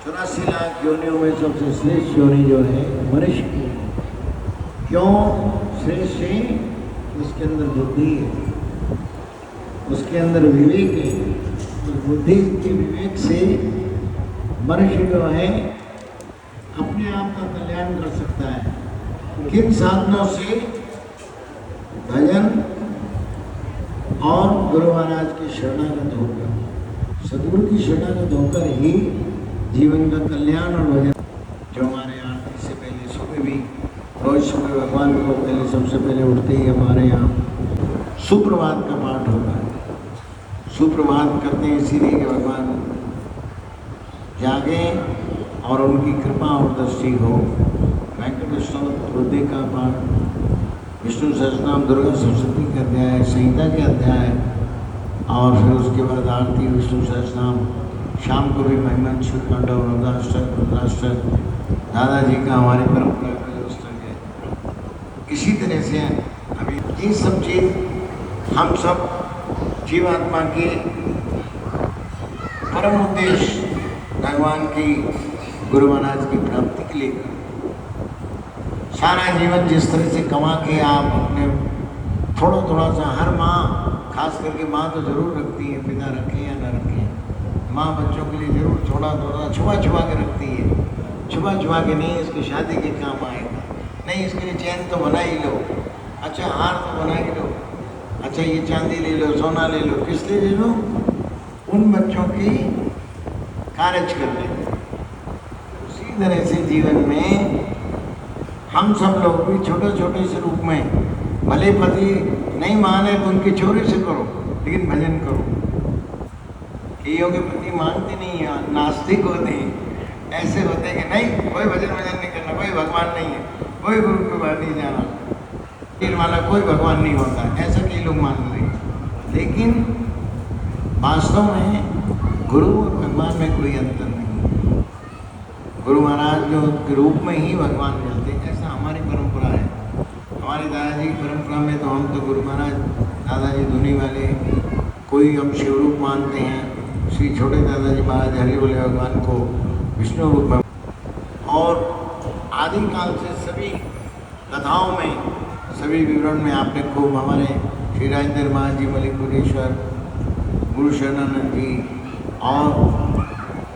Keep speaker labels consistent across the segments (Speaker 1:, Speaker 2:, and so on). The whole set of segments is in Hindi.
Speaker 1: 84 लाख योनियों में सबसे श्रेष्ठ योनि जो है मनुष्य की। क्यों श्रेष्ठ है? उसके अंदर बुद्धि है, उसके अंदर विवेक है। उस बुद्धि के विवेक से मनुष्य जो है अपने आप का कल्याण कर सकता है। किन साधनों से? भजन और गुरु महाराज की शरणागत होकर, सदगुरु की शरणागत होकर ही जीवन का कल्याण और भजन। जो हमारे आरती से पहले सुबह भी रोज सुबह भगवान को पहले सबसे पहले उठते ही हमारे यहाँ सुप्रभात का पाठ होता है। सुप्रभात करते हैं इसीलिए कि भगवान जागे और उनकी कृपा और दृष्टि हो। वेंकट स्तोत्र का पाठ, विष्णु सहस्रनाम, दुर्गा सप्तशती के अध्याय, संहिता के अध्याय, और फिर उसके बाद आरती विष्णु सहस्रनाम। शाम को भी महिमन शुक्ल रुद्राष्टक रुद्राष्टक दादाजी का हमारी परंपरा का पुस्तक है। इसी तरह से अभी ये सब चीज़ हम सब जीवात्मा के परम उद्देश्य भगवान की गुरु महाराज की प्राप्ति के लिए सारा जीवन जिस तरह से कमा के आप अपने थोड़ा थोड़ा सा, हर माँ खास करके माँ तो जरूर रखती है, पिता रखें या न रखें, माँ बच्चों के लिए जरूर थोड़ा थोड़ा छुपा छुपा के रखती है। छुपा छुपा के नहीं, इसकी शादी के काम आएगा, नहीं इसके लिए चैन तो बना ही लो, अच्छा हार तो बना ही लो, अच्छा ये चांदी ले लो, सोना ले लो। किस लिए ले लो? उन बच्चों की कारज कर ले। उसी तरह से जीवन में हम सब लोग भी छोटे छोटे से रूप में, भले पति नहीं माने तो उनकी चोरी से करो, लेकिन भजन करो। कईयों के पति मानते नहीं है, नास्तिक होते हैं, ऐसे होते हैं कि नहीं कोई भजन नहीं करना, कोई भगवान नहीं है, कोई गुरु के पास नहीं जाना, पीर वाला कोई भगवान नहीं होता, ऐसा कई लोग मानते हैं। लेकिन वास्तव में गुरु और भगवान में कोई अंतर नहीं। गुरु महाराज जो के रूप में ही भगवान मिलते हैं, ऐसा हमारी परंपरा है। हमारे दादाजी की परंपरा में तो हम तो गुरु महाराज दादाजी धुनी वाले, कोई हम शिव रूप मानते हैं, श्री छोटे दादाजी महाराज हरि बोले भगवान को विष्णु रूप में। और आदिकाल से सभी कथाओं में, सभी विवरण में आपने खूब हमारे श्री राजेंद्र महाराज जी, मलिकपुरेश्वर, गुरु शरणानंद जी और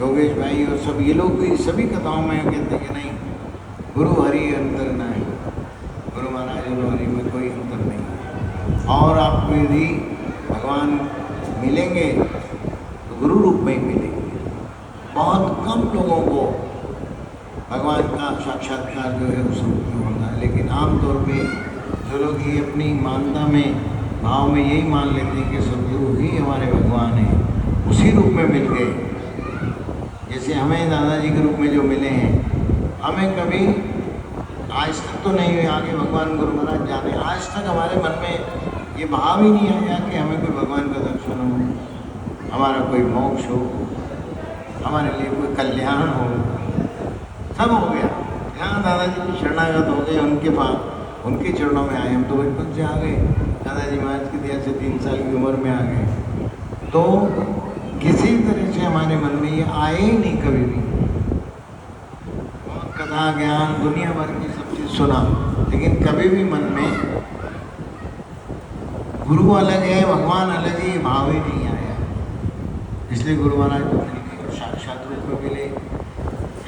Speaker 1: योगेश भाई और सब ये लोग भी सभी कथाओं में कहते हैं कि नहीं, गुरु हरि अंतर न है, गुरु महाराज और हरि में कोई अंतर नहीं है। और आपको यदि भगवान मिलेंगे तो गुरु रूप में ही मिलेंगे। बहुत कम लोगों को भगवान का साक्षात्कार जो है उस रूप में होता है, लेकिन आमतौर पे जो लोग ये अपनी मानता में, भाव में यही मान लेते हैं कि सदगुरु ही हमारे भगवान हैं, उसी रूप में मिल गए। जैसे हमें दादाजी के रूप में जो मिले हैं, हमें कभी आज तक तो नहीं हुई, आगे भगवान गुरु महाराज जाने, आज तक हमारे मन में ये भाव ही नहीं आया कि हमें कोई भगवान का दर्शन हो, हमारा कोई मोक्ष हो, हमारे लिए कोई कल्याण हो। सब हो गया, यहाँ दादाजी की शरणागत हो गए, उनके पास उनके चरणों में आए। हम तो बचपन से आ गए, दादाजी महाराज की दया से 3 साल की उम्र में आ गए, तो किसी तरह से हमारे मन में ये आए ही नहीं कभी भी। कथा ज्ञान दुनिया भर की सब चीज़ सुना, लेकिन कभी भी मन में गुरु अलग है भगवान अलग है, ये भाव ही नहीं आया। इसलिए गुरु महाराज को मिले, साक्षात रूप में मिले,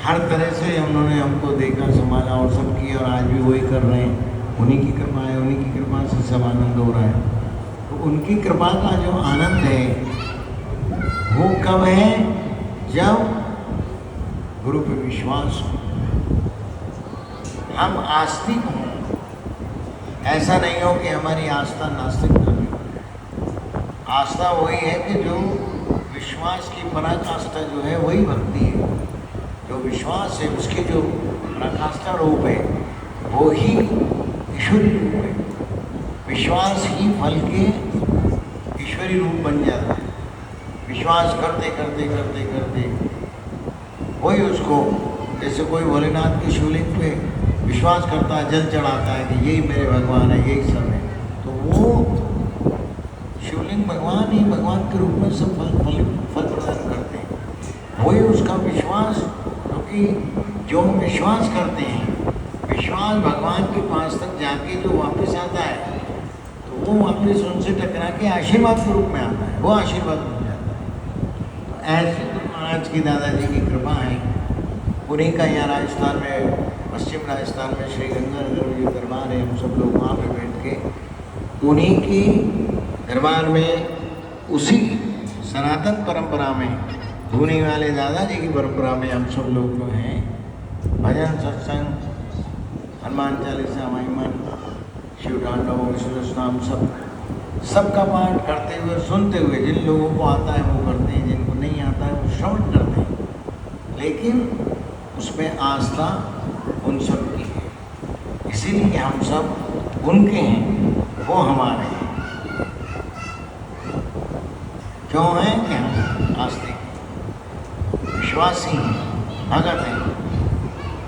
Speaker 1: हर तरह से उन्होंने हमको देखा, संभाला और सब किया, और आज भी वही कर रहे हैं। उन्हीं की कृपा है, उन्हीं की कृपा से सब आनंद हो रहा है। तो उनकी कृपा का जो आनंद है वो कब है? जब गुरु पे विश्वास हो, हम आस्तिक हों। ऐसा नहीं हो कि हमारी आस्था नास्तिकता में हो। आस्था वही है कि जो विश्वास की पराकाष्ठा जो है वही भक्ति है। जो विश्वास है उसकी जो पराकाष्ठा रूप है वो ही ईश्वरी रूप है। विश्वास ही फल के ईश्वरी रूप बन जाता है। विश्वास करते करते करते करते वही उसको, जैसे कोई भोलेनाथ के शिवलिंग पे विश्वास करता है, जल चढ़ाता है कि यही मेरे भगवान है, यही सब है, तो वो शिवलिंग भगवान ही भगवान के रूप में सब फल प्रदान करते हैं। वही उसका विश्वास क्योंकि जो विश्वास करते हैं, विश्वास भगवान के पास तक जाके जो वापस आता है तो वो वापस उनसे टकरा के आशीर्वाद के रूप में आता है, वो आशीर्वाद बन जाता है। तो ऐसे तो महाराज की दादाजी की कृपा है। उन्हीं का यहाँ राजस्थान में, पश्चिम राजस्थान में श्री गंगानगर में जो दरबार है, हम सब लोग वहाँ पे बैठ के उन्हीं की दरबार में, उसी सनातन परंपरा में, धूनी वाले दादाजी की परंपरा में हम सब लोग जो हैं भजन, सत्संग, हनुमान चालीसा, महिमन, शिव तांडव, विष्णु नाम सबका पाठ करते हुए, सुनते हुए, जिन लोगों को आता है वो करते हैं, जिनको नहीं आता है वो श्रवण करते हैं, लेकिन उसमें आस्था उन सब की है। इसीलिए हम सब उनके हैं, वो हमारे हैं। क्यों हैं कि हम आस्तिक, विश्वासी हैं, भगत हैं।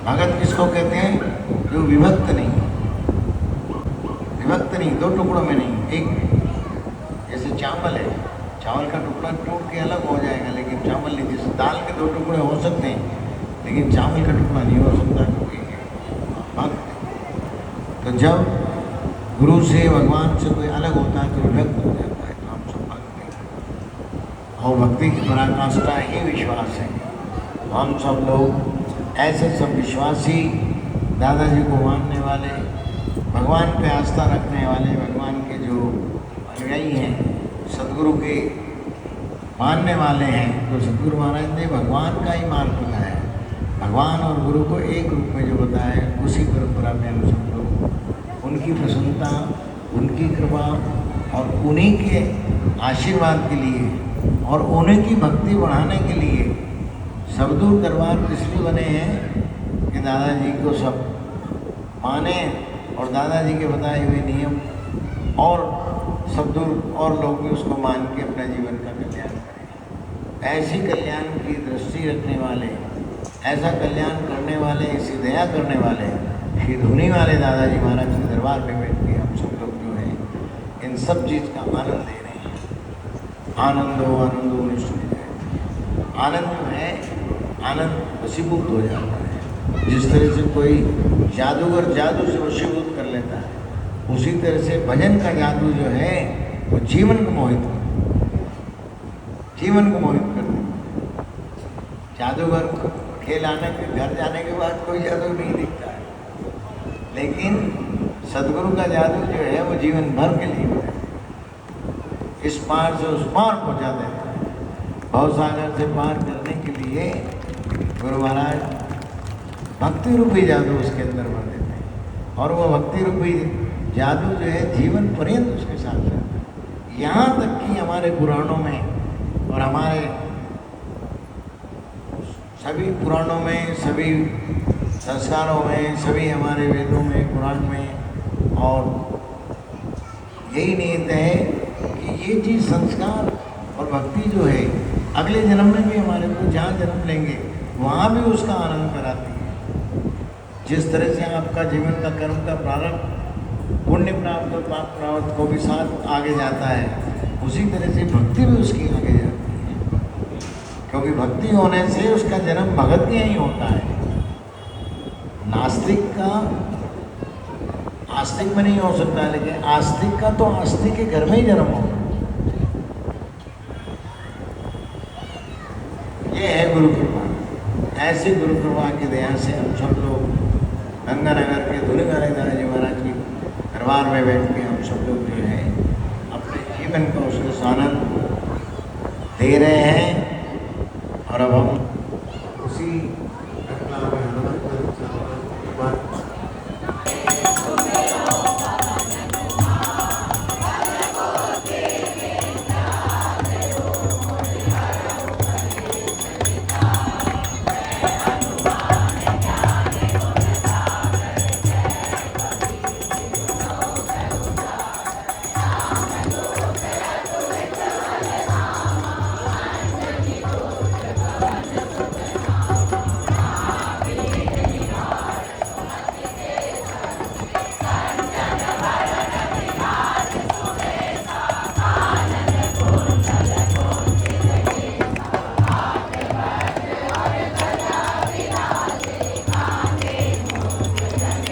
Speaker 1: भगत किसको कहते हैं? जो विभक्त नहीं, विभक्त नहीं, दो टुकड़ों में नहीं, एक। जैसे चावल है, चावल का टुकड़ा टूट के अलग हो जाएगा, लेकिन चावल नहीं। जैसे दाल के दो टुकड़े हो सकते हैं, लेकिन चावल का टुकड़ा नहीं हो सकता, क्योंकि भक्त। तो जब गुरु से, भगवान से कोई अलग होता है तो विभक्त हो जाता है। तो हम सब भक्त हैं, और भक्ति की पराकाष्ठा ही विश्वास है। हम सब लोग ऐसे सब विश्वासी, दादाजी को मानने वाले, भगवान पे आस्था रखने वाले, भगवान के जो अनुयायी हैं, सदगुरु के मानने वाले हैं। तो सदगुरु महाराज ने भगवान का ही मार्ग बताया, भगवान और गुरु को एक रूप में जो बताया है, उसी परंपरा में हम सब लोग उनकी प्रसन्नता, उनकी कृपा और उन्हीं के आशीर्वाद के लिए और उन्हीं की भक्ति बढ़ाने के लिए सबदूर दरबार इसलिए बने हैं कि दादाजी को सब माने और दादाजी के बताए हुए नियम और सबदूर और लोग भी उसको मान के अपने जीवन का कल्याण करें। ऐसी कल्याण की दृष्टि रखने वाले, ऐसा कल्याण करने वाले, ऐसी दया करने वाले श्री धूनी वाले दादाजी महाराज के दरबार में बैठ के हम सब लोग जो है इन सब चीज़ का आनंद ले रहे हैं। आनंदो आनंदो निश्चित। आनंद जो है, आनंद वशीभूत हो जाता है। जिस तरह से कोई जादूगर जादू से वशीभूत कर लेता है, उसी तरह से भजन का जादू जो है वो जीवन को मोहित कर, जीवन को मोहित कर देता। जादूगर खेल आने के घर जाने के बाद कोई जादू नहीं दिखता है, लेकिन सदगुरु का जादू जो है वो जीवन भर के लिए है। इस पार से उस पार पहुँचा देता है। भवसागर से पार करने के लिए गुरु महाराज भक्ति रूपी जादू उसके अंदर भर देते हैं, और वो भक्ति रूपी जादू जो है जीवन पर्यंत उसके साथ रहता है। यहाँ तक कि हमारे पुराणों में और हमारे सभी पुराणों में, सभी संस्कारों में, सभी हमारे वेदों में, पुराण में, और यही नियत है कि ये चीज़ संस्कार और भक्ति जो है अगले जन्म में भी हमारे को जहाँ जन्म लेंगे वहाँ भी उसका आनंद कराती है। जिस तरह से आपका जीवन का कर्म का प्रारंभ पुण्य प्राप्त और पाप प्राप्त को भी साथ आगे जाता है, उसी तरह से भक्ति भी उसकी आगे जाती है, क्योंकि भक्ति होने से उसका जन्म भगत में ही होता है। नास्तिक का आस्तिक में नहीं हो सकता, लेकिन आस्तिक का तो आस्तिक के घर में ही जन्म होगा। ये है गुरु कृपा। ऐसी गुरु कृपा की दया से हम सब लोग गंगानगर के धूनी वाले दादाजी महाराज की दरबार में बैठ के हम सब लोग जो है अपने जीवन का उसका आनंद दे रहे हैं। और अब हम उसी